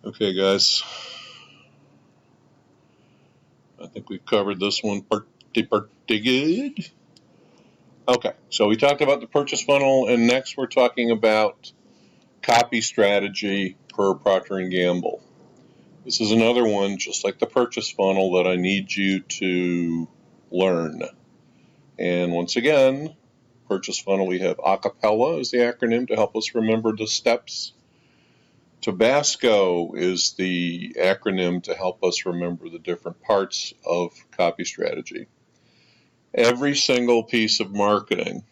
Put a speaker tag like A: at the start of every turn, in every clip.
A: Okay, guys, I think we've covered this one pretty good. Okay, so we talked about the purchase funnel, and next we're talking about copy strategy per Procter & Gamble. This is another one, just like the purchase funnel, that I need you to learn. And once again, purchase funnel, we have acapella as the acronym to help us remember the steps. Tabasco is the acronym to help us remember the different parts of copy strategy. Every single piece of marketing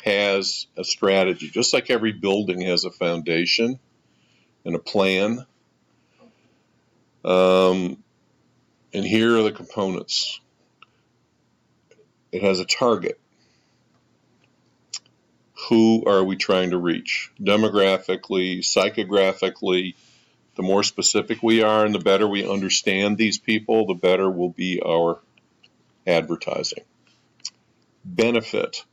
A: has a strategy, just like every building has a foundation and a plan. And here are the components. It has a target. Who are we trying to reach? Demographically, psychographically, the more specific we are and the better we understand these people, the better will be our advertising. Benefit.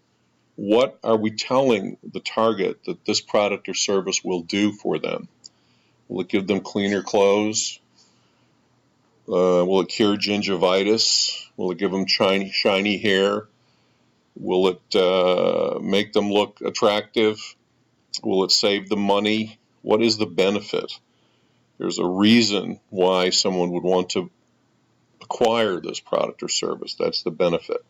A: What are we telling the target that this product or service will do for them? Will it give them cleaner clothes? Will it cure gingivitis? Will it give them shiny hair? Will it make them look attractive? Will it save them money? What is the benefit? There's a reason why someone would want to acquire this product or service. That's the benefit.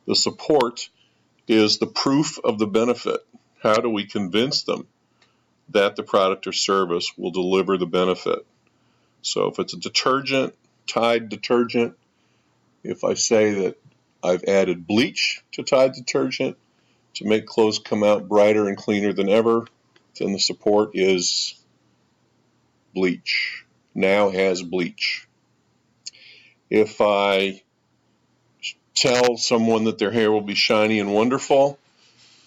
A: The support is the proof of the benefit. How do we convince them that the product or service will deliver the benefit? So if it's a detergent, Tide detergent, if I say that I've added bleach to Tide detergent to make clothes come out brighter and cleaner than ever, then the support is bleach. Now has bleach. If I tell someone that their hair will be shiny and wonderful,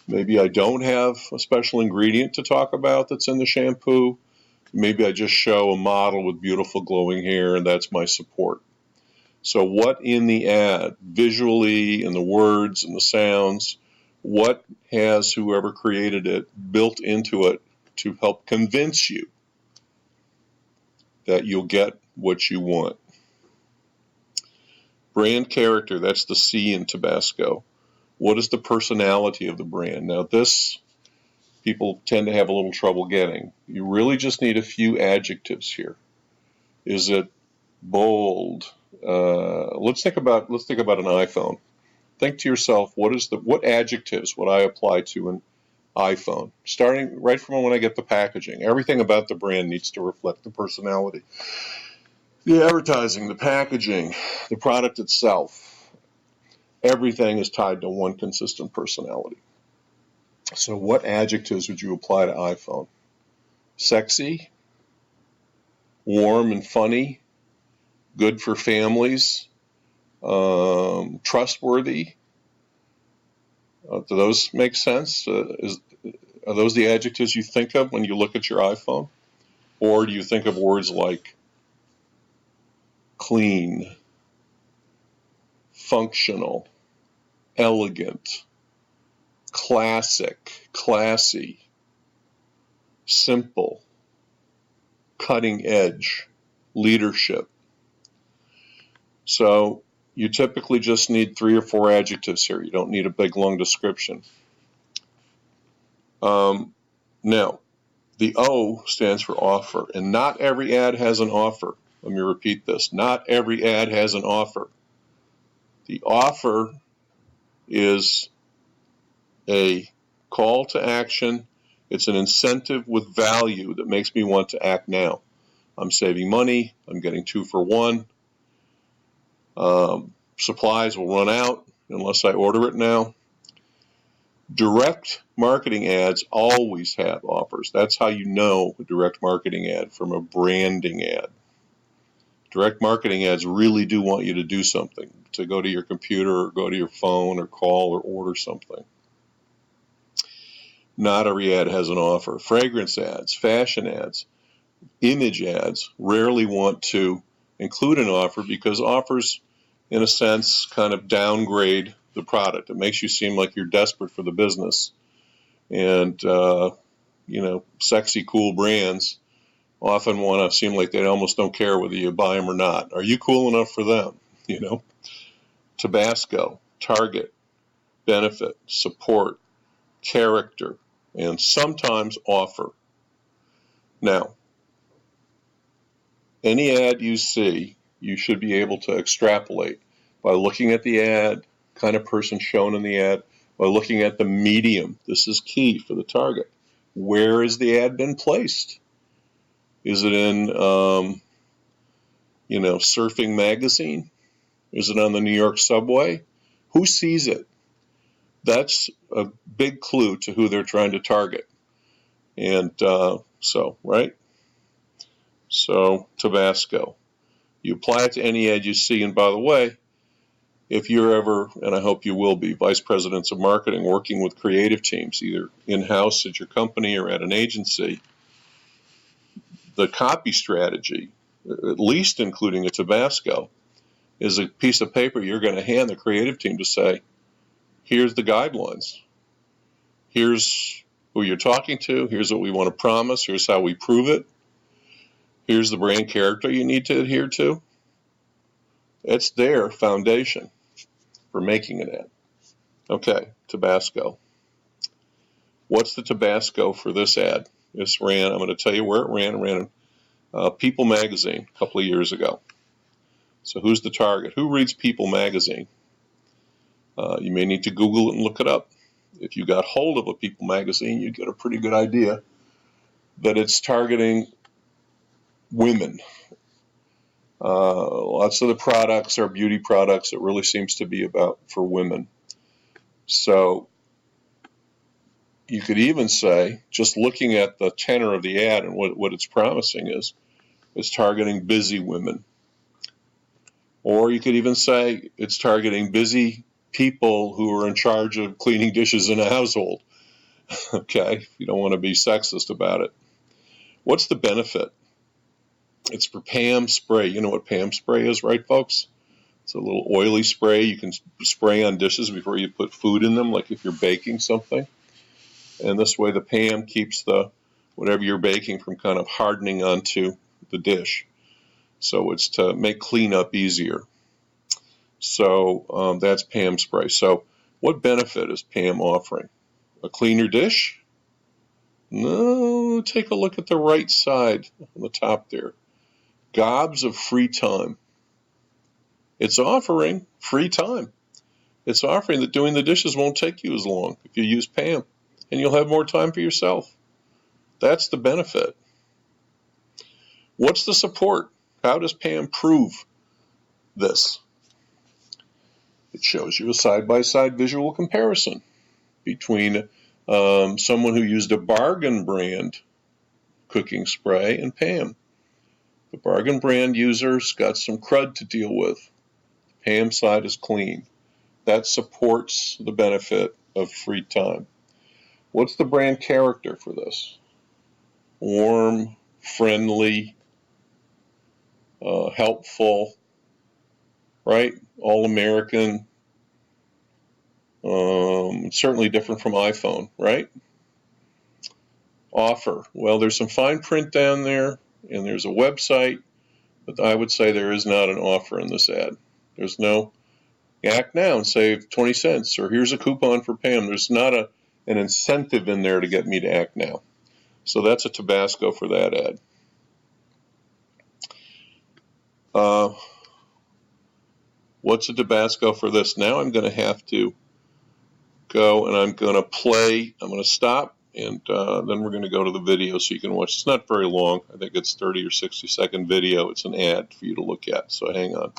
A: maybe I don't have a special ingredient to talk about that's in the shampoo. Maybe I just show a model with beautiful glowing hair, and that's my support. So what in the ad, visually, in the words and the sounds, what has whoever created it built into it to help convince you that you'll get what you want? Brand character, that's the C in Tabasco. What is the personality of the brand? Now this, people tend to have a little trouble getting. You really just need a few adjectives here. Is it bold? Let's think about an iPhone. Think to yourself, what adjectives would I apply to an iPhone? Starting right from when I get the packaging. Everything about the brand needs to reflect the personality. The advertising, the packaging, the product itself, everything is tied to one consistent personality. So what adjectives would you apply to iPhone? Sexy, warm and funny, good for families, trustworthy. Do those make sense? Are those the adjectives you think of when you look at your iPhone? Or do you think of words like clean, functional, elegant, classic, classy, simple, cutting edge, leadership? So you typically just need 3 or 4 adjectives here. You don't need a big long description. Now, the O stands for offer, and not every ad has an offer. Let me repeat this. Not every ad has an offer. The offer is a call to action. It's an incentive with value that makes me want to act now. I'm saving money. I'm getting 2 for 1. Supplies will run out unless I order it now. Direct marketing ads always have offers. That's how you know a direct marketing ad from a branding ad. Direct marketing ads really do want you to do something, to go to your computer or go to your phone or call or order something. Not every ad has an offer. Fragrance ads, fashion ads, image ads rarely want to include an offer because offers, in a sense, kind of downgrade the product. It makes you seem like you're desperate for the business. And, sexy, cool brands often want to seem like they almost don't care whether you buy them or not. Are you cool enough for them? You know, Tabasco, target, benefit, support, character, and sometimes offer. Now, any ad you see, you should be able to extrapolate by looking at the ad, kind of person shown in the ad, by looking at the medium. This is key for the target. Where has the ad been placed? Is it in, Surfing Magazine? Is it on the New York subway? Who sees it? That's a big clue to who they're trying to target. And right? So, Tabasco. You apply it to any ad you see. And by the way, if you're ever, and I hope you will be, vice presidents of marketing working with creative teams, either in-house at your company or at an agency, the copy strategy, at least including a Tabasco, is a piece of paper you're going to hand the creative team to say, here's the guidelines. Here's who you're talking to. Here's what we want to promise. Here's how we prove it. Here's the brand character you need to adhere to. It's their foundation for making an ad. Okay, Tabasco. What's the Tabasco for this ad? This ran, I'm going to tell you where it ran. It ran in People Magazine a couple of years ago. So who's the target? Who reads People Magazine? You may need to Google it and look it up. If you got hold of a People Magazine, you'd get a pretty good idea that it's targeting women. Lots of the products are beauty products. It really seems to be about for women. So you could even say, just looking at the tenor of the ad and what it's promising is targeting busy women. Or you could even say it's targeting busy people who are in charge of cleaning dishes in a household. Okay, you don't want to be sexist about it. What's the benefit? It's for Pam spray. You know what Pam spray is, right, folks? It's a little oily spray you can spray on dishes before you put food in them, like if you're baking something. And this way the Pam keeps the whatever you're baking from kind of hardening onto the dish. So it's to make cleanup easier. So that's Pam spray. So what benefit is Pam offering? A cleaner dish? No, take a look at the right side on the top there. Gobs of free time. It's offering free time. It's offering that doing the dishes won't take you as long if you use Pam, and you'll have more time for yourself. That's the benefit. What's the support? How does Pam prove this? It shows you a side-by-side visual comparison between someone who used a bargain brand cooking spray and Pam. The bargain brand user's got some crud to deal with. Pam side is clean. That supports the benefit of free time. What's the brand character for this? Warm, friendly, helpful, right? All-American. Certainly different from iPhone, right? Offer. Well, there's some fine print down there, and there's a website, but I would say there is not an offer in this ad. There's no act now and save 20 cents, or here's a coupon for Pam. There's not an incentive in there to get me to act now. So that's a Tabasco for that ad. What's a Tabasco for this? Now I'm going to have to go and I'm going to play. I'm going to stop, and then we're going to go to the video so you can watch. It's not very long. I think it's 30 or 60-second video. It's an ad for you to look at, so hang on.